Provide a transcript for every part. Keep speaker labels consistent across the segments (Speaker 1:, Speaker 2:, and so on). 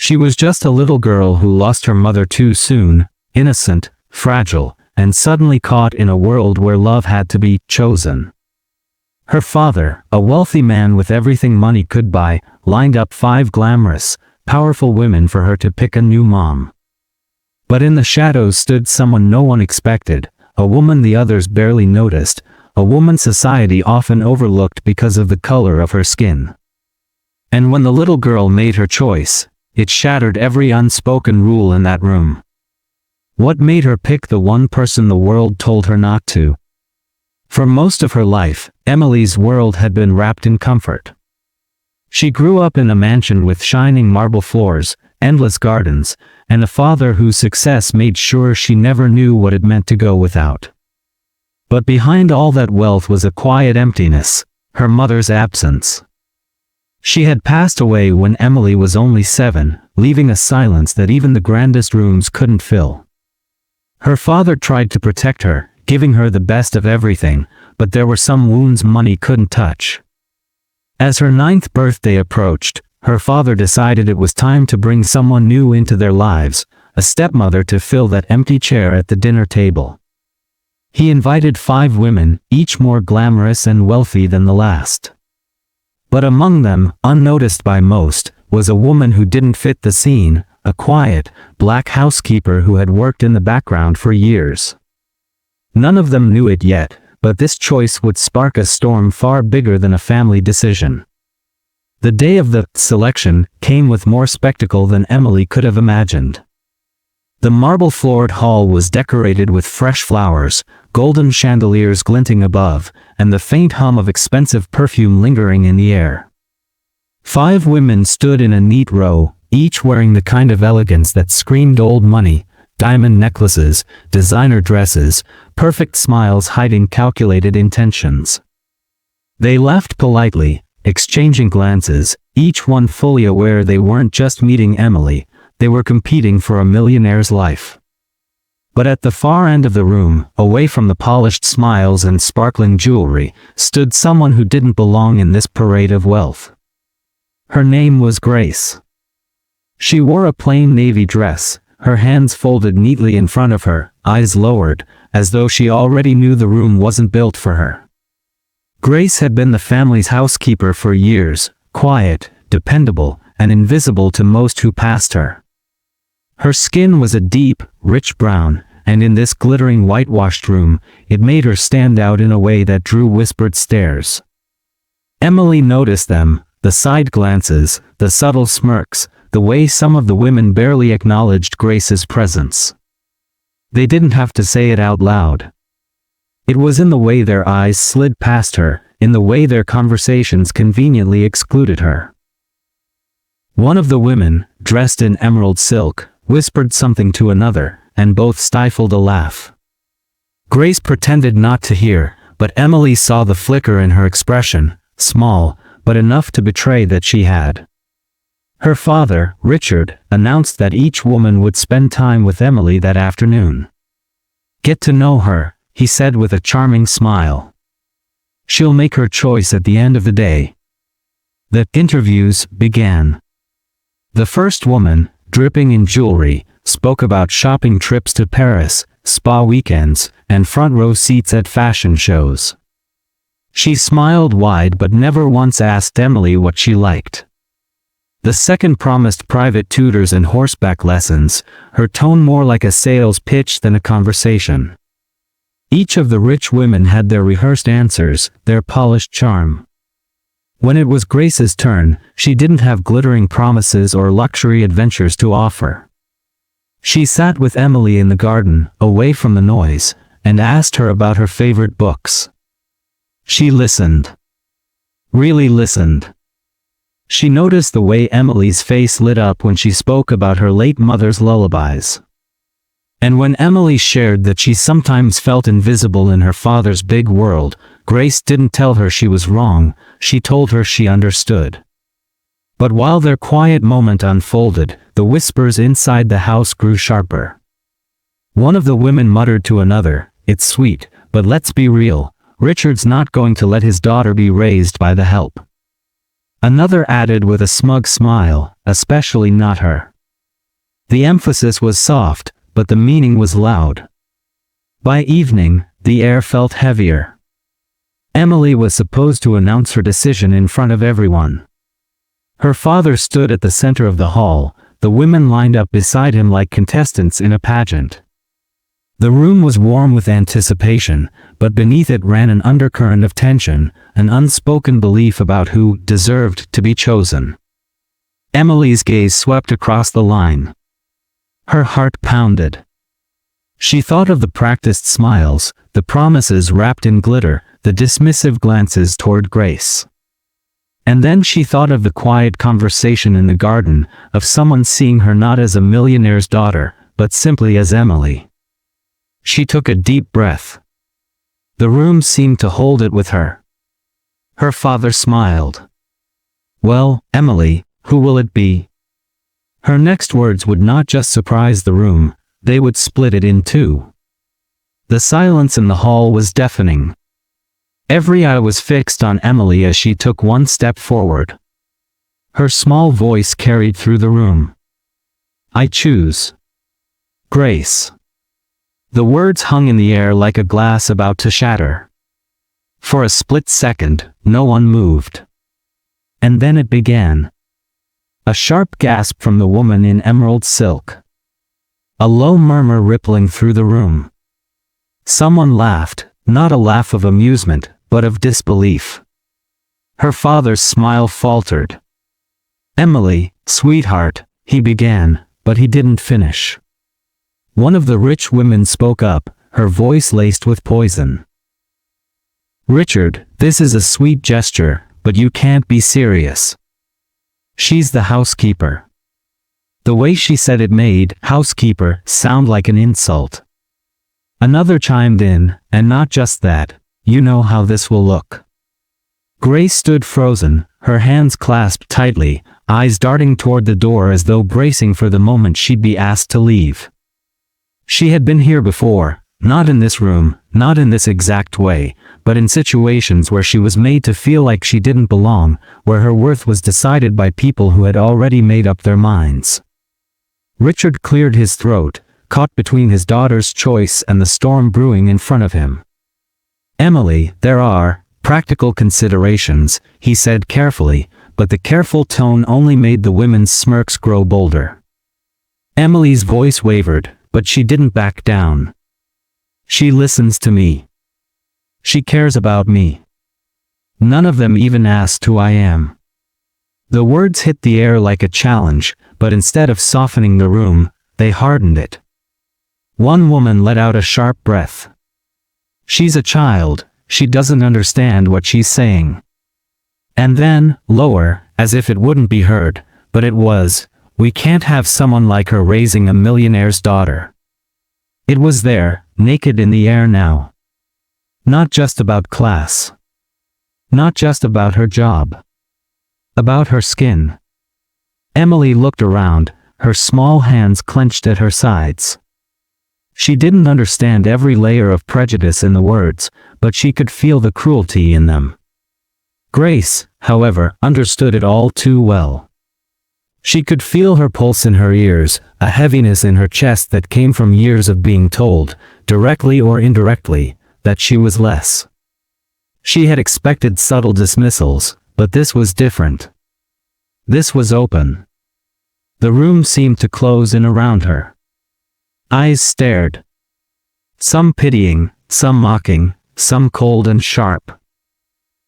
Speaker 1: She was just a little girl who lost her mother too soon, innocent, fragile, and suddenly caught in a world where love had to be chosen. Her father, a wealthy man with everything money could buy, lined up 5 glamorous, powerful women for her to pick a new mom. But in the shadows stood someone no one expected, a woman the others barely noticed, a woman society often overlooked because of the color of her skin. And when the little girl made her choice, it shattered every unspoken rule in that room. What made her pick the one person the world told her not to? For most of her life, Emily's world had been wrapped in comfort. She grew up in a mansion with shining marble floors, endless gardens, and a father whose success made sure she never knew what it meant to go without. But behind all that wealth was a quiet emptiness, her mother's absence. She had passed away when Emily was only 7, leaving a silence that even the grandest rooms couldn't fill. Her father tried to protect her, giving her the best of everything, but there were some wounds money couldn't touch. As her 9th birthday approached, her father decided it was time to bring someone new into their lives, a stepmother to fill that empty chair at the dinner table. He invited 5 women, each more glamorous and wealthy than the last. But among them, unnoticed by most, was a woman who didn't fit the scene, a quiet, black housekeeper who had worked in the background for years. None of them knew it yet, but this choice would spark a storm far bigger than a family decision. The day of the selection came with more spectacle than Emily could have imagined. The marble-floored hall was decorated with fresh flowers, golden chandeliers glinting above, and the faint hum of expensive perfume lingering in the air. 5 women stood in a neat row, each wearing the kind of elegance that screamed old money, diamond necklaces, designer dresses, perfect smiles hiding calculated intentions. They laughed politely, exchanging glances, each one fully aware they weren't just meeting Emily, they were competing for a millionaire's life. But at the far end of the room, away from the polished smiles and sparkling jewelry, stood someone who didn't belong in this parade of wealth. Her name was Grace. She wore a plain navy dress, her hands folded neatly in front of her, eyes lowered, as though she already knew the room wasn't built for her. Grace had been the family's housekeeper for years, quiet, dependable, and invisible to most who passed her. Her skin was a deep, rich brown, and in this glittering whitewashed room, it made her stand out in a way that drew whispered stares. Emily noticed them, the side glances, the subtle smirks, the way some of the women barely acknowledged Grace's presence. They didn't have to say it out loud. It was in the way their eyes slid past her, in the way their conversations conveniently excluded her. One of the women, dressed in emerald silk, whispered something to another, and both stifled a laugh. Grace pretended not to hear, but Emily saw the flicker in her expression, small, but enough to betray that she had. Her father, Richard, announced that each woman would spend time with Emily that afternoon. "Get to know her," he said with a charming smile. "She'll make her choice at the end of the day." The interviews began. The first woman, dripping in jewelry, spoke about shopping trips to Paris, spa weekends, and front-row seats at fashion shows. She smiled wide but never once asked Emily what she liked. The second promised private tutors and horseback lessons, her tone more like a sales pitch than a conversation. Each of the rich women had their rehearsed answers, their polished charm. When it was Grace's turn, she didn't have glittering promises or luxury adventures to offer. She sat with Emily in the garden, away from the noise, and asked her about her favorite books. She listened. Really listened. She noticed the way Emily's face lit up when she spoke about her late mother's lullabies. And when Emily shared that she sometimes felt invisible in her father's big world, Grace didn't tell her she was wrong, she told her she understood. But while their quiet moment unfolded, the whispers inside the house grew sharper. One of the women muttered to another, "It's sweet, but let's be real, Richard's not going to let his daughter be raised by the help." Another added with a smug smile, "Especially not her." The emphasis was soft, but the meaning was loud. By evening, the air felt heavier. Emily was supposed to announce her decision in front of everyone. Her father stood at the center of the hall, the women lined up beside him like contestants in a pageant. The room was warm with anticipation, but beneath it ran an undercurrent of tension, an unspoken belief about who deserved to be chosen. Emily's gaze swept across the line. Her heart pounded. She thought of the practiced smiles, the promises wrapped in glitter, the dismissive glances toward Grace. And then she thought of the quiet conversation in the garden, of someone seeing her not as a millionaire's daughter, but simply as Emily. She took a deep breath. The room seemed to hold it with her. Her father smiled. "Well, Emily, who will it be?" Her next words would not just surprise the room, they would split it in two. The silence in the hall was deafening. Every eye was fixed on Emily as she took one step forward. Her small voice carried through the room. "I choose Grace." The words hung in the air like a glass about to shatter. For a split second, no one moved. And then it began. A sharp gasp from the woman in emerald silk. A low murmur rippling through the room. Someone laughed, not a laugh of amusement, but of disbelief. Her father's smile faltered. "Emily, sweetheart," he began, but he didn't finish. One of the rich women spoke up, her voice laced with poison. "Richard, this is a sweet gesture, but you can't be serious. She's the housekeeper." The way she said it made "housekeeper" sound like an insult. Another chimed in, "And not just that, you know how this will look." Grace stood frozen, her hands clasped tightly, eyes darting toward the door as though bracing for the moment she'd be asked to leave. She had been here before, not in this room, not in this exact way, but in situations where she was made to feel like she didn't belong, where her worth was decided by people who had already made up their minds. Richard cleared his throat, caught between his daughter's choice and the storm brewing in front of him. "Emily, there are practical considerations," he said carefully, but the careful tone only made the women's smirks grow bolder. Emily's voice wavered, but she didn't back down. "She listens to me. She cares about me. None of them even asked who I am." The words hit the air like a challenge, but instead of softening the room, they hardened it. One woman let out a sharp breath. "She's a child, she doesn't understand what she's saying." And then, lower, as if it wouldn't be heard, but it was, "We can't have someone like her raising a millionaire's daughter." It was there, naked in the air now. Not just about class. Not just about her job. About her skin. Emily looked around, her small hands clenched at her sides. She didn't understand every layer of prejudice in the words, but she could feel the cruelty in them. Grace, however, understood it all too well. She could feel her pulse in her ears, a heaviness in her chest that came from years of being told, directly or indirectly, that she was less. She had expected subtle dismissals, but this was different. This was open. The room seemed to close in around her. Eyes stared. Some pitying, some mocking, some cold and sharp.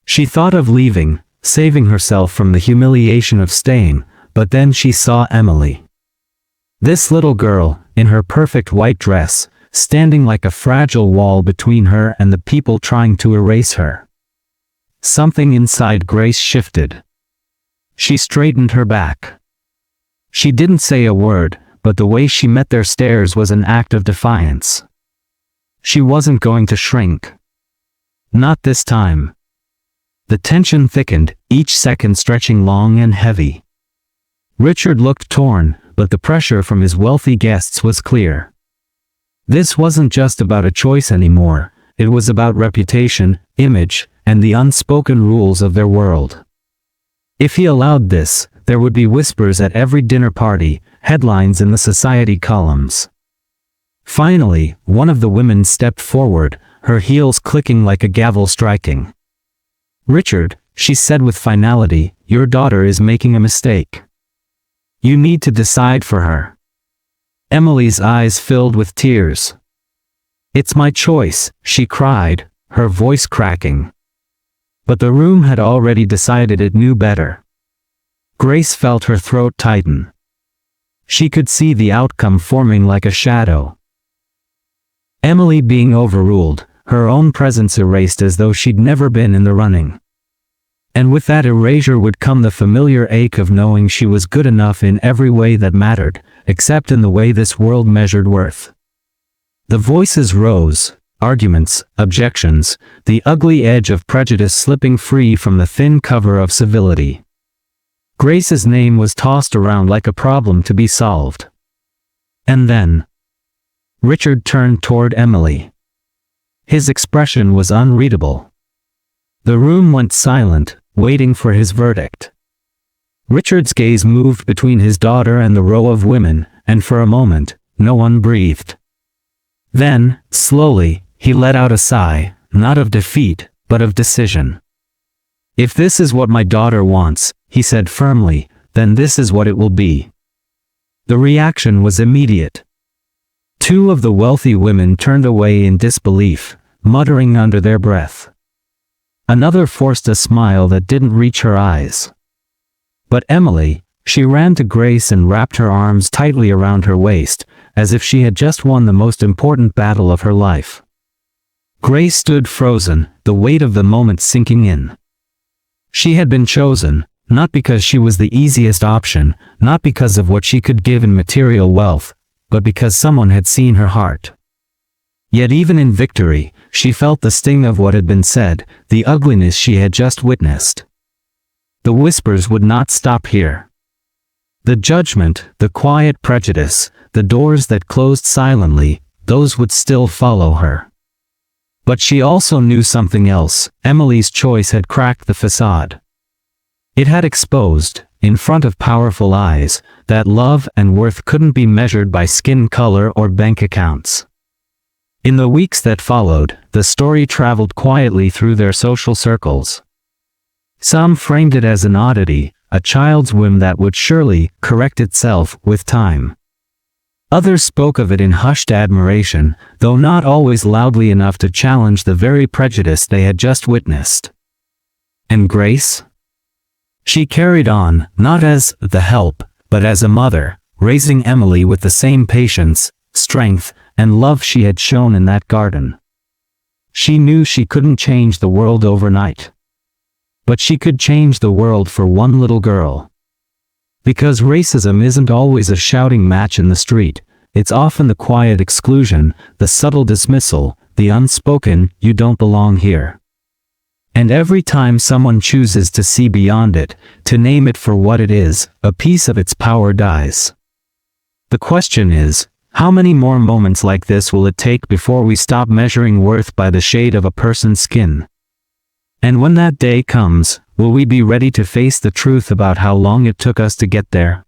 Speaker 1: She thought of leaving, saving herself from the humiliation of staying, but then she saw Emily. This little girl, in her perfect white dress, standing like a fragile wall between her and the people trying to erase her. Something inside Grace shifted. She straightened her back. She didn't say a word, but the way she met their stares was an act of defiance. She wasn't going to shrink. Not this time. The tension thickened, each second stretching long and heavy. Richard looked torn, but the pressure from his wealthy guests was clear. This wasn't just about a choice anymore, it was about reputation, image, and the unspoken rules of their world. If he allowed this, there would be whispers at every dinner party, headlines in the society columns. Finally, one of the women stepped forward, her heels clicking like a gavel striking. "Richard," she said with finality, "your daughter is making a mistake. You need to decide for her." Emily's eyes filled with tears. "It's my choice," she cried, her voice cracking. But the room had already decided it knew better. Grace felt her throat tighten. She could see the outcome forming like a shadow. Emily being overruled, her own presence erased as though she'd never been in the running. And with that erasure would come the familiar ache of knowing she was good enough in every way that mattered, except in the way this world measured worth. The voices rose, arguments, objections, the ugly edge of prejudice slipping free from the thin cover of civility. Grace's name was tossed around like a problem to be solved. And then Richard turned toward Emily. His expression was unreadable. The room went silent, waiting for his verdict. Richard's gaze moved between his daughter and the row of women, and for a moment, no one breathed. Then, slowly, he let out a sigh, not of defeat, but of decision. "If this is what my daughter wants," he said firmly, "then this is what it will be." The reaction was immediate. Two of the wealthy women turned away in disbelief, muttering under their breath. Another forced a smile that didn't reach her eyes. But Emily, she ran to Grace and wrapped her arms tightly around her waist, as if she had just won the most important battle of her life. Grace stood frozen, the weight of the moment sinking in. She had been chosen, not because she was the easiest option, not because of what she could give in material wealth, but because someone had seen her heart. Yet even in victory, she felt the sting of what had been said, the ugliness she had just witnessed. The whispers would not stop here. The judgment, the quiet prejudice, the doors that closed silently, those would still follow her. But she also knew something else. Emily's choice had cracked the facade. It had exposed, in front of powerful eyes, that love and worth couldn't be measured by skin color or bank accounts. In the weeks that followed, the story traveled quietly through their social circles. Some framed it as an oddity, a child's whim that would surely correct itself with time. Others spoke of it in hushed admiration, though not always loudly enough to challenge the very prejudice they had just witnessed. And Grace? She carried on, not as the help, but as a mother, raising Emily with the same patience, strength, and love she had shown in that garden. She knew she couldn't change the world overnight. But she could change the world for one little girl. Because racism isn't always a shouting match in the street, it's often the quiet exclusion, the subtle dismissal, the unspoken, "you don't belong here." And every time someone chooses to see beyond it, to name it for what it is, a piece of its power dies. The question is, how many more moments like this will it take before we stop measuring worth by the shade of a person's skin? And when that day comes, will we be ready to face the truth about how long it took us to get there?